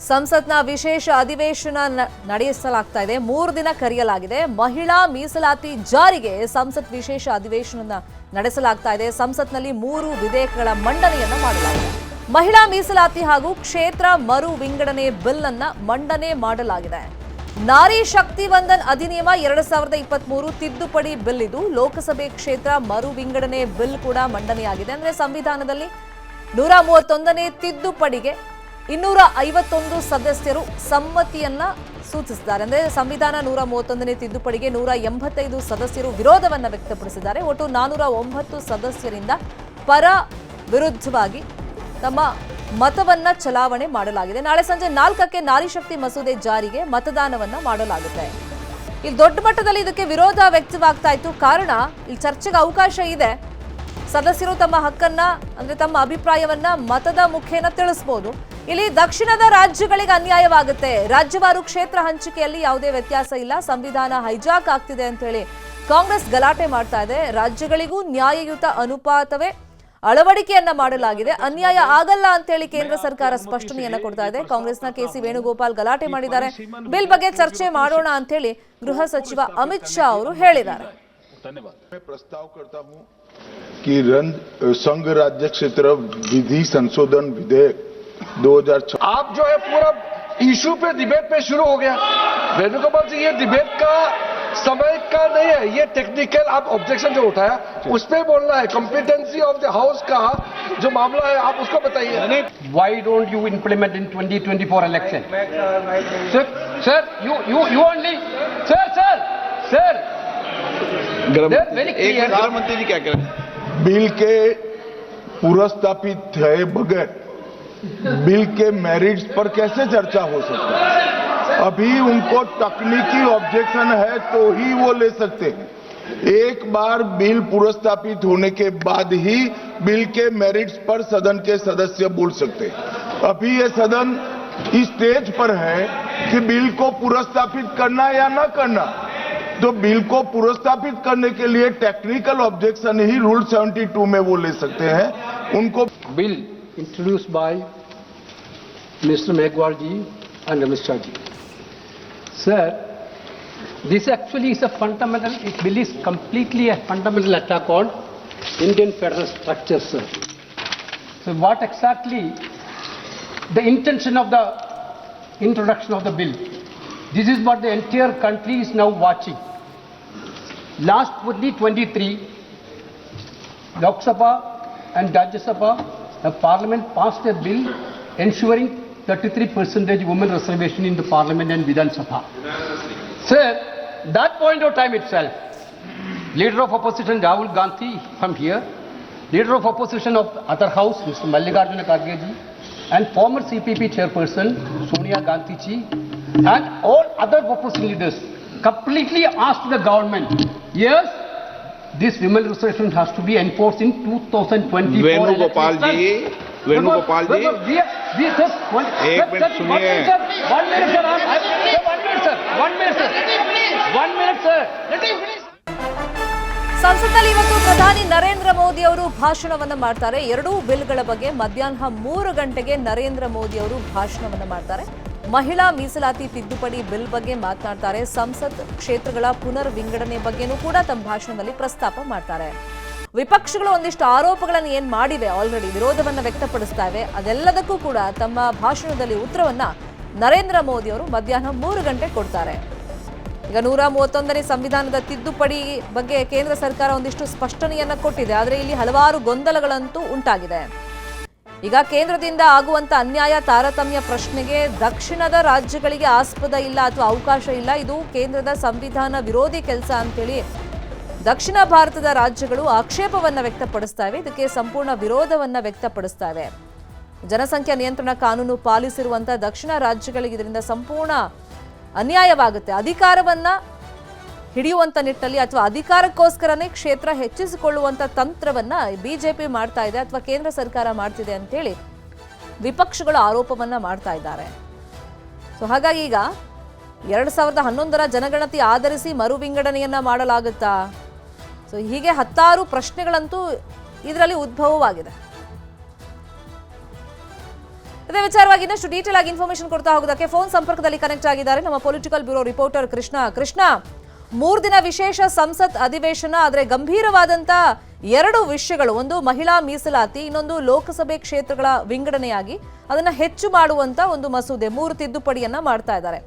ಸಂಸತ್ನ ವಿಶೇಷ ಅಧಿವೇಶನ ನಡೆಸಲಾಗ್ತಾ ಇದೆ. 3 ದಿನ ಕರೆಯಲಾಗಿದೆ. ಮಹಿಳಾ ಮೀಸಲಾತಿ ಜಾರಿಗೆ ಸಂಸತ್ ವಿಶೇಷ ಅಧಿವೇಶನ ನಡೆಸಲಾಗ್ತಾ ಇದೆ. ಸಂಸತ್ನಲ್ಲಿ 3 ವಿಧೇಯಕಗಳ ಮಂಡನೆಯನ್ನ ಮಾಡಲಾಗಿದೆ. ಮಹಿಳಾ ಮೀಸಲಾತಿ ಹಾಗೂ ಕ್ಷೇತ್ರ ಮರು ವಿಂಗಡಣೆ ಬಿಲ್ ಅನ್ನ ಮಂಡನೆ ಮಾಡಲಾಗಿದೆ. ನಾರಿ ಶಕ್ತಿ ವಂದನ್ ಅಧಿನಿಯಮ 2023 ತಿದ್ದುಪಡಿ ಬಿಲ್ ಇದು. ಲೋಕಸಭೆ ಕ್ಷೇತ್ರ ಮರು ವಿಂಗಡಣೆ ಬಿಲ್ ಕೂಡ ಮಂಡನೆಯಾಗಿದೆ. ಅಂದ್ರೆ ಸಂವಿಧಾನದಲ್ಲಿ 131ನೇ ತಿದ್ದುಪಡಿಗೆ 251 ಸದಸ್ಯರು ಸಮ್ಮತಿಯನ್ನ ಸೂಚಿಸಿದ್ದಾರೆ. ಅಂದ್ರೆ ಸಂವಿಧಾನ 131ನೇ ತಿದ್ದುಪಡಿಗೆ 185 ಸದಸ್ಯರು ವಿರೋಧವನ್ನ ವ್ಯಕ್ತಪಡಿಸಿದ್ದಾರೆ. ಒಟ್ಟು 409 ಸದಸ್ಯರಿಂದ ಪರ ವಿರುದ್ಧವಾಗಿ ತಮ್ಮ ಮತವನ್ನ ಚಲಾವಣೆ ಮಾಡಲಾಗಿದೆ. ನಾಳೆ ಸಂಜೆ 4ಕ್ಕೆ ನಾರಿ ಶಕ್ತಿ ಮಸೂದೆ ಜಾರಿಗೆ ಮತದಾನವನ್ನ ಮಾಡಲಾಗುತ್ತೆ. ಇಲ್ಲಿ ದೊಡ್ಡ ಮಟ್ಟದಲ್ಲಿ ಇದಕ್ಕೆ ವಿರೋಧ ವ್ಯಕ್ತವಾಗ್ತಾ ಇತ್ತು. ಕಾರಣ ಇಲ್ಲಿ ಚರ್ಚೆಗೆ ಅವಕಾಶ ಇದೆ. ಸದಸ್ಯರು ತಮ್ಮ ಹಕ್ಕನ್ನ ಅಂದ್ರೆ ತಮ್ಮ ಅಭಿಪ್ರಾಯವನ್ನ ಮತದ ಮುಖೇನ ತಿಳಿಸಬಹುದು. ಇಲ್ಲಿ ದಕ್ಷಿಣದ ರಾಜ್ಯಗಳಿಗೆ ಅನ್ಯಾಯವಾಗುತ್ತೆ. ರಾಜ್ಯವಾರು ಕ್ಷೇತ್ರ ಹಂಚಿಕೆಯಲ್ಲಿ ಯಾವುದೇ ವ್ಯತ್ಯಾಸ ಇಲ್ಲ. ಸಂವಿಧಾನ ಹೈಜಾಕ್ ಆಗ್ತಿದೆ ಅಂತ ಹೇಳಿ ಕಾಂಗ್ರೆಸ್ ಗಲಾಟೆ ಮಾಡ್ತಾ ಇದೆ. ರಾಜ್ಯಗಳಿಗೂ ನ್ಯಾಯಯುತ ಅನುಪಾತವೇ ಅಳವಡಿಕೆಯನ್ನ ಮಾಡಲಾಗಿದೆ. ಅನ್ಯಾಯ ಆಗಲ್ಲ ಅಂತ ಹೇಳಿ ಕೇಂದ್ರ ಸರ್ಕಾರ ಸ್ಪಷ್ಟನೆಯನ್ನ ಕೊಡ್ತಾ ಇದೆ. ಕಾಂಗ್ರೆಸ್ನ ಕೆಸಿ ವೇಣುಗೋಪಾಲ್ ಗಲಾಟೆ ಮಾಡಿದ್ದಾರೆ. ಬಿಲ್ ಬಗ್ಗೆ ಚರ್ಚೆ ಮಾಡೋಣ ಅಂತ ಹೇಳಿ ಗೃಹ ಸಚಿವ ಅಮಿತ್ ಶಾ ಅವರು ಹೇಳಿದ್ದಾರೆ. प्रस्ताव करता हूं कि संघ राज्य क्षेत्र विधि संशोधन विधेयक 2006 आप जो है पूरा इशू पे डिबेट पे शुरू हो गया। वेणुगोपाल जी, ये डिबेट का समय का नहीं है, ये टेक्निकल आप ऑब्जेक्शन जो उठाया उस पे बोलना है। कॉम्पिटेंसी ऑफ द हाउस का जो मामला है आप उसको बताइए। Why don't you implement in 2024 election? Sir, you only, sir. प्रधानमंत्री जी क्या कह रहे हैं? बिल के पुरस्तापित थे बगैर बिल के मेरिट्स पर कैसे चर्चा हो सकती है? अभी उनको तकनीकी ऑब्जेक्शन है तो ही वो ले सकते हैं। एक बार बिल पुरस्तापित होने के बाद ही बिल के मेरिट्स पर सदन के सदस्य बोल सकते हैं। अभी ये सदन इस स्टेज पर है कि बिल को पुरस्तापित करना या न करना। तो बिल को पुरस्तापित करने के लिए टेक्निकल ऑब्जेक्शन ही रूल 72 में वो ले सकते हैं। उनको Bill introduced by Mr. Megwal ji and Amit Shah ji. Sir, this actually is a fundamental, it bill is completely a fundamental attack on Indian federal structure, sir. So what exactly the intention of the introduction of the bill? This is what the entire country is now watching. Last 2023, Lok Sabha and Rajya Sabha, the Parliament passed a bill ensuring 33% women reservation in the Parliament and Vidhan Sabha. Sir, that point of time itself, Leader of Opposition Rahul Gandhi from here, Leader of Opposition of other house, Mr. Mallikarjuna Kharge ji, and former CPP Chairperson Sonia Gandhi ji, and all other opposition leaders completely asked the government, yes, this women reservation has to be enforced in 2024. Venugopal जी एक minute सुनिए। One minute, sir. ಸಂಸತ್ನಲ್ಲಿ ಇವತ್ತು ಪ್ರಧಾನಿ ನರೇಂದ್ರ ಮೋದಿ ಅವರು ಭಾಷಣವನ್ನ ಮಾಡ್ತಾರೆ. 2 ಬಿಲ್ಗಳ ಬಗ್ಗೆ ಮಧ್ಯಾಹ್ನ 3 ಗಂಟೆಗೆ ನರೇಂದ್ರ ಮೋದಿ ಅವರು ಭಾಷಣವನ್ನ ಮಾಡ್ತಾರೆ. ಮಹಿಳಾ ಮೀಸಲಾತಿ ತಿದ್ದುಪಡಿ ಬಿಲ್ ಬಗ್ಗೆ ಮಾತನಾಡ್ತಾರೆ. ಸಂಸತ್ ಕ್ಷೇತ್ರಗಳ ಪುನರ್ ವಿಂಗಡಣೆ ಬಗ್ಗೆನೂ ಕೂಡ ತಮ್ಮ ಭಾಷಣದಲ್ಲಿ ಪ್ರಸ್ತಾಪ ಮಾಡ್ತಾರೆ. ವಿಪಕ್ಷಗಳು ಒಂದಿಷ್ಟು ಆರೋಪಗಳನ್ನು ಏನ್ ಮಾಡಿವೆ, ಆಲ್ರೆಡಿ ವಿರೋಧವನ್ನ ವ್ಯಕ್ತಪಡಿಸ್ತಾ ಇವೆ. ಅದೆಲ್ಲದಕ್ಕೂ ಕೂಡ ತಮ್ಮ ಭಾಷಣದಲ್ಲಿ ಉತ್ತರವನ್ನ ನರೇಂದ್ರ ಮೋದಿ ಅವರು ಮಧ್ಯಾಹ್ನ 3 ಗಂಟೆ ಕೊಡ್ತಾರೆ. ಈಗ 131ನೇ ಸಂವಿಧಾನದ ತಿದ್ದುಪಡಿ ಬಗ್ಗೆ ಕೇಂದ್ರ ಸರ್ಕಾರ ಒಂದಿಷ್ಟು ಸ್ಪಷ್ಟನೆಯನ್ನ ಕೊಟ್ಟಿದೆ. ಆದರೆ ಇಲ್ಲಿ ಹಲವಾರು ಗೊಂದಲಗಳಂತೂ ಉಂಟಾಗಿದೆ. ಈಗ ಕೇಂದ್ರದಿಂದ ಆಗುವಂತ ಅನ್ಯಾಯ ತಾರತಮ್ಯ ಪ್ರಶ್ನೆಗೆ ದಕ್ಷಿಣದ ರಾಜ್ಯಗಳಿಗೆ ಆಸ್ಪದ ಇಲ್ಲ ಅಥವಾ ಅವಕಾಶ ಇಲ್ಲ. ಇದು ಕೇಂದ್ರದ ಸಂವಿಧಾನ ವಿರೋಧಿ ಕೆಲಸ ಅಂತೇಳಿ ದಕ್ಷಿಣ ಭಾರತದ ರಾಜ್ಯಗಳು ಆಕ್ಷೇಪವನ್ನ ವ್ಯಕ್ತಪಡಿಸ್ತಾ ಇವೆ. ಇದಕ್ಕೆ ಸಂಪೂರ್ಣ ವಿರೋಧವನ್ನ ವ್ಯಕ್ತಪಡಿಸ್ತಾ ಇವೆ. ಜನಸಂಖ್ಯಾ ನಿಯಂತ್ರಣ ಕಾನೂನು ಪಾಲಿಸಿರುವಂತ ದಕ್ಷಿಣ ರಾಜ್ಯಗಳಿಗೆ ಇದರಿಂದ ಸಂಪೂರ್ಣ ಅನ್ಯಾಯವಾಗುತ್ತೆ. ಅಧಿಕಾರವನ್ನ ಹಿಡಿಯುವಂತ ನಿಟ್ಟಲ್ಲಿ ಅಥವಾ ಅಧಿಕಾರಕ್ಕೋಸ್ಕರನೇ ಕ್ಷೇತ್ರ ಹೆಚ್ಚಿಸಿಕೊಳ್ಳುವಂತ ತಂತ್ರವನ್ನ ಬಿಜೆಪಿ ಮಾಡ್ತಾ ಇದೆ ಅಥವಾ ಕೇಂದ್ರ ಸರ್ಕಾರ ಮಾಡ್ತಿದೆ ಅಂತೇಳಿ ವಿಪಕ್ಷಗಳು ಆರೋಪವನ್ನ ಮಾಡ್ತಾ ಇದ್ದಾರೆ. ಸೊ ಹಾಗಾಗಿ ಈಗ 2011ರ ಜನಗಣತಿ ಆಧರಿಸಿ ಮರು ವಿಂಗಡಣೆಯನ್ನ ಮಾಡಲಾಗುತ್ತಾ? ಸೊ ಹೀಗೆ 10 ಪ್ರಶ್ನೆಗಳಂತೂ ಇದರಲ್ಲಿ ಉದ್ಭವವಾಗಿದೆ. ಅದೇ ವಿಚಾರವಾಗಿ ಇನ್ನಷ್ಟು ಡೀಟೇಲ್ ಆಗಿ ಇನ್ಫಾರ್ಮೇಶನ್ ಕೊಡ್ತಾ ಹೋಗೋದಕ್ಕೆ ಫೋನ್ ಸಂಪರ್ಕದಲ್ಲಿ ಕನೆಕ್ಟ್ ಆಗಿದ್ದಾರೆ ನಮ್ಮ ಪೊಲಿಟಿಕಲ್ ಬ್ಯೂರೋ ರಿಪೋರ್ಟರ್ ಕೃಷ್ಣ. 3 ದಿನ ವಿಶೇಷ ಸಂಸತ್ ಅಧಿವೇಶನ, ಆದರೆ ಗಂಭೀರವಾದಂತ 2 ವಿಷಯಗಳು, ಒಂದು ಮಹಿಳಾ ಮೀಸಲಾತಿ, ಇನ್ನೊಂದು ಲೋಕಸಭೆ ಕ್ಷೇತ್ರಗಳ ವಿಂಗಡಣೆಯಾಗಿ ಅದನ್ನ ಹೆಚ್ಚು ಮಾಡುವಂತ ಒಂದು ಮಸೂದೆ 3 ತಿದ್ದುಪಡಿಯನ್ನ ಮಾಡ್ತಾ ಇದ್ದಾರೆ.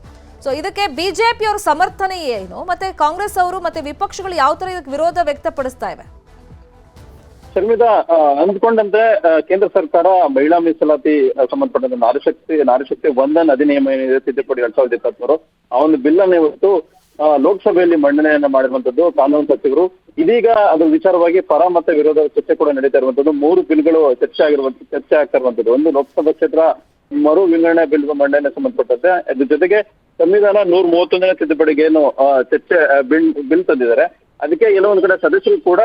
ಸೊ ಇದಕ್ಕೆ ಬಿಜೆಪಿ ಅವರ ಸಮರ್ಥನೆ ಏನು, ಮತ್ತೆ ಕಾಂಗ್ರೆಸ್ ಅವರು ಮತ್ತೆ ವಿಪಕ್ಷಗಳು ಯಾವ ತರ ಇದಕ್ಕೆ ವಿರೋಧ ವ್ಯಕ್ತಪಡಿಸ್ತಾ ಇವೆ? ಶರ್ಮಿತಾ, ಅಂದ್ಕೊಂಡಂತೆ ಕೇಂದ್ರ ಸರ್ಕಾರ ಮಹಿಳಾ ಮೀಸಲಾತಿ ಸಂಬಂಧಪಟ್ಟಂತೆ ನಾರಿಶಕ್ತಿ ವಂದನ್ ಅಧಿನಿಯಮ ಏನಿದೆ ತಿದ್ದುಪಡಿ 2023 ಆ ಒಂದು ಬಿಲ್ ಅನ್ನು ಇವತ್ತು ಲೋಕಸಭೆಯಲ್ಲಿ ಮಂಡನೆಯನ್ನ ಮಾಡಿರುವಂತದ್ದು ಕಾನೂನು ಸಚಿವರು. ಇದೀಗ ಅದ್ರ ವಿಚಾರವಾಗಿ ಪರ ಮತ್ತೆ ವಿರೋಧ ಚರ್ಚೆ ಕೂಡ ನಡೀತಾ ಇರುವಂತದ್ದು. 3 ಬಿಲ್ಗಳು ಚರ್ಚೆ ಆಗ್ತಾ ಇರುವಂತದ್ದು. ಒಂದು ಲೋಕಸಭಾ ಕ್ಷೇತ್ರ ಮರು ವಿಂಗಡಣೆ ಬಿಲ್ ಮಂಡನೆ ಸಂಬಂಧಪಟ್ಟಂತೆ, ಅದ್ರ ಜೊತೆಗೆ ಸಂವಿಧಾನ 131ನೇ ತಿದ್ದುಪಡಿಗೆ ಏನು ಚರ್ಚೆ ಬಿಲ್ ತಂದಿದ್ದಾರೆ. ಅದಕ್ಕೆ ಕೆಲವೊಂದು ಕಡೆ ಸದಸ್ಯರು ಕೂಡ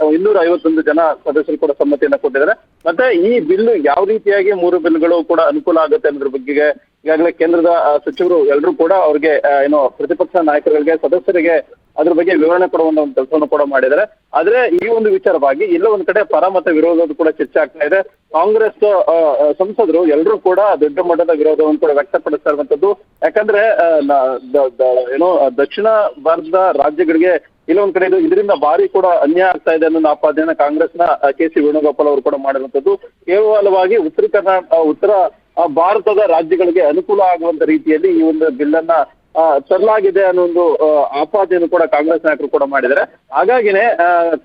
251 ಜನ ಸದಸ್ಯರು ಕೂಡ ಸಮ್ಮತಿಯನ್ನ ಕೊಟ್ಟಿದ್ದಾರೆ. ಮತ್ತೆ ಈ ಬಿಲ್ ಯಾವ ರೀತಿಯಾಗಿ 3 ಬಿಲ್ಗಳು ಕೂಡ ಅನುಕೂಲ ಆಗುತ್ತೆ ಅನ್ನೋದ್ರ ಬಗ್ಗೆ ಈಗಾಗಲೇ ಕೇಂದ್ರದ ಸಚಿವರು ಎಲ್ಲರೂ ಕೂಡ ಅವ್ರಿಗೆ ಏನೋ ಪ್ರತಿಪಕ್ಷ ನಾಯಕರಿಗೆ ಸದಸ್ಯರಿಗೆ ಅದ್ರ ಬಗ್ಗೆ ವಿವರಣೆ ಕೊಡುವಂತ ಒಂದು ಕೆಲಸವನ್ನು ಕೂಡ ಮಾಡಿದ್ದಾರೆ. ಆದ್ರೆ ಈ ಒಂದು ವಿಚಾರವಾಗಿ ಎಲ್ಲ ಒಂದ್ ಕಡೆ ಪರ ಮತ್ತೆ ವಿರೋಧದ ಕೂಡ ಚರ್ಚೆ ಆಗ್ತಾ ಇದೆ. ಕಾಂಗ್ರೆಸ್ ಸಂಸದರು ಎಲ್ಲರೂ ಕೂಡ ದೊಡ್ಡ ಮಟ್ಟದ ವಿರೋಧವನ್ನು ಕೂಡ ವ್ಯಕ್ತಪಡಿಸ್ತಾ ಇರುವಂತದ್ದು. ಯಾಕಂದ್ರೆ ಏನೋ ದಕ್ಷಿಣ ಭಾರತದ ರಾಜ್ಯಗಳಿಗೆ ಇಲ್ಲೊಂದ್ ಕಡೆ ಇದರಿಂದ ಭಾರಿ ಕೂಡ ಅನ್ಯಾಯ ಆಗ್ತಾ ಇದೆ ಅನ್ನೋ ಆಪಾದನೆಯನ್ನ ಕಾಂಗ್ರೆಸ್ನ ಕೆ.ಸಿ. ವೇಣುಗೋಪಾಲ್ ಅವರು ಕೂಡ ಮಾಡಿರುವಂತದ್ದು. ಕೇವಲವಾಗಿ ಉತ್ತರ ಭಾರತದ ರಾಜ್ಯಗಳಿಗೆ ಅನುಕೂಲ ಆಗುವಂತ ರೀತಿಯಲ್ಲಿ ಈ ಒಂದು ಬಿಲ್ ಅನ್ನ ತರಲಾಗಿದೆ ಅನ್ನೋ ಒಂದು ಆಪಾದನೆಯನ್ನು ಕೂಡ ಕಾಂಗ್ರೆಸ್ ನಾಯಕರು ಕೂಡ ಮಾಡಿದ್ದಾರೆ. ಹಾಗಾಗಿನೇ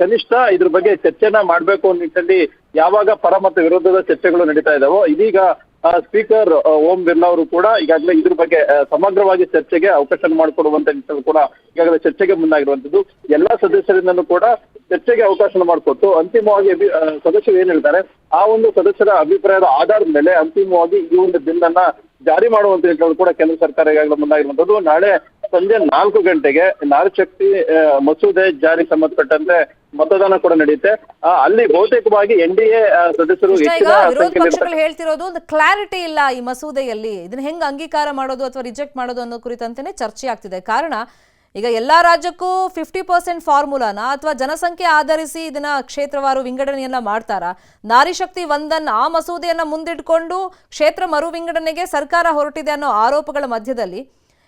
ಕನಿಷ್ಠ ಇದ್ರ ಬಗ್ಗೆ ಚರ್ಚೆನ ಮಾಡ್ಬೇಕು ಅನ್ನೋ ನಿಟ್ಟಿನಲ್ಲಿ ಯಾವಾಗ ಪರ ಮತ್ತು ವಿರೋಧದ ಚರ್ಚೆಗಳು ನಡೀತಾ ಇದಾವೋ, ಇದೀಗ ಸ್ಪೀಕರ್ ಓಂ ಬಿರ್ಲಾ ಅವರು ಕೂಡ ಈಗಾಗಲೇ ಇದ್ರ ಬಗ್ಗೆ ಸಮಗ್ರವಾಗಿ ಚರ್ಚೆಗೆ ಅವಕಾಶ ಮಾಡಿಕೊಡುವಂತ ನಿಟ್ಟಿನಲ್ಲಿ ಕೂಡ ಈಗಾಗಲೇ ಚರ್ಚೆಗೆ ಮುಂದಾಗಿರುವಂತದ್ದು. ಎಲ್ಲಾ ಸದಸ್ಯರಿಂದಲೂ ಕೂಡ ಚರ್ಚೆಗೆ ಅವಕಾಶ ಮಾಡಿಕೊಟ್ಟು ಅಂತಿಮವಾಗಿ ಸದಸ್ಯರು ಏನ್ ಹೇಳ್ತಾರೆ ಆ ಒಂದು ಸದಸ್ಯರ ಅಭಿಪ್ರಾಯದ ಆಧಾರದ ಮೇಲೆ ಅಂತಿಮವಾಗಿ ಈ ಒಂದು ಬಿಲ್ ಅನ್ನ ಜಾರಿ ಮಾಡುವಂತ ನಿಟ್ಟಿನಲ್ಲಿ ಕೂಡ ಕೇಂದ್ರ ಸರ್ಕಾರ ಈಗಾಗಲೇ ಮುಂದಾಗಿರುವಂತದ್ದು. ನಾಳೆ ಸಂಜೆ 4 ಗಂಟೆಗೆ ನಾರಿಶಕ್ತಿ ಮಸೂದೆ ಜಾರಿ ಸಂಬಂಧಪಟ್ಟಂತೆ ಮತದಾನ ಕೂಡ ನಡೆಯುತ್ತೆ. ಅಲ್ಲಿ ಬಹುತೇಕವಾಗಿ ಎನ್ಡಿಎ ಸದಸ್ಯರು ವಿರೋಧ ಪಕ್ಷಗಳು ಹೇಳ್ತಿರೋದು ಒಂದು ಕ್ಲಾರಿಟಿ ಇಲ್ಲ ಈ ಮಸೂದೆಯಲ್ಲಿ, ಇದನ್ನ ಹೆಂಗ್ ಅಂಗೀಕಾರ ಮಾಡೋದು ಅಥವಾ ರಿಜೆಕ್ಟ್ ಮಾಡೋದು ಅನ್ನೋ ಕುರಿತಂತೆನೆ ಚರ್ಚೆ ಆಗ್ತಿದೆ. ಕಾರಣ ಈಗ ಎಲ್ಲಾ ರಾಜ್ಯಕ್ಕೂ 50% ಫಾರ್ಮುಲಾನ ಅಥವಾ ಜನಸಂಖ್ಯೆ ಆಧರಿಸಿ ಇದನ್ನ ಕ್ಷೇತ್ರವಾರು ವಿಂಗಡಣೆಯನ್ನ ಮಾಡ್ತಾರಾ? ನಾರಿಶಕ್ತಿ ವಂದನ್ ಆ ಮಸೂದೆಯನ್ನ ಮುಂದಿಟ್ಕೊಂಡು ಕ್ಷೇತ್ರ ಮರು ವಿಂಗಡಣೆಗೆ ಸರ್ಕಾರ ಹೊರಟಿದೆ ಅನ್ನೋ ಆರೋಪಗಳ ಮಧ್ಯದಲ್ಲಿ